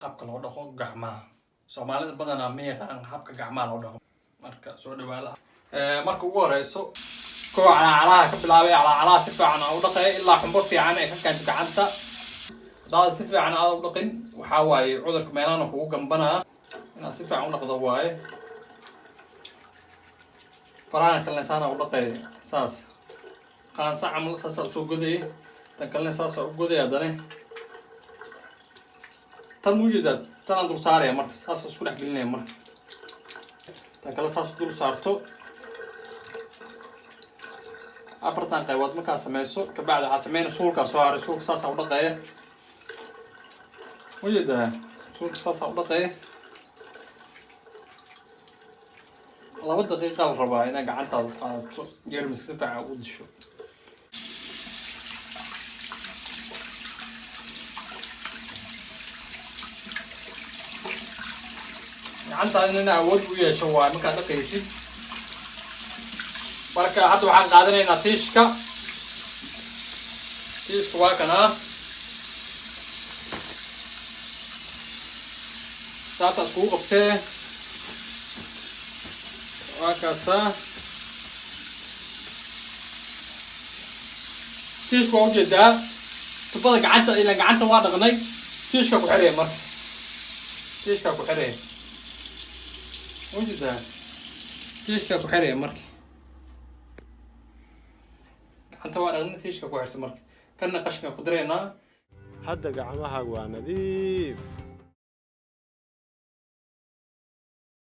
habka loo dhaqo gacmaha Soomaalida badanaa ma yaqaan habka gacmaha loo dhaqo marka soo dhawaada marka ugu horeyso koox calaacalaha ka bilaabay calaacalaha si fiican u dhaqay ilaa xumbo fiican ay ka keento gacanta daad si fiican aad u dhaqin waxa waaye cudurka meelaha kugu gambanaa inaad si fiican u dhaqdo waaye faraha kale saana u dhaqay saas qaansa camal saas soo goday tan kale saas u goday adane tan mujida tan dul saaraya marka saas isku dhex gelinaya marka tan kale saas dul saarto afartan qaybood marka sameeyso ka bacda waxa sameeyna suulka soo haray suulka saas u dhaqaya mujida suulka saas u dhaqaya laba daqiiqo la rabaa inaad gacantaada qaadato jeermis si fiican u disho gacantaada inay awood u yeesho waa markaad dhaqaysid marka hadda waxaan qaadanaynaa tiishka waa kana saasa iskugu qabsee waa kaasa tiishka waa ujeedaa tubada gacanta ilaa gacanta waa dhaqnay tiishka ku xiraya marka tiishka ku xiraya ujeedaa tiishka ku xiraya marka gacanta waa dhaqnay tiishka ku xirta marka kana qashka ku direynaa hadda gacmahaagu waa nadiif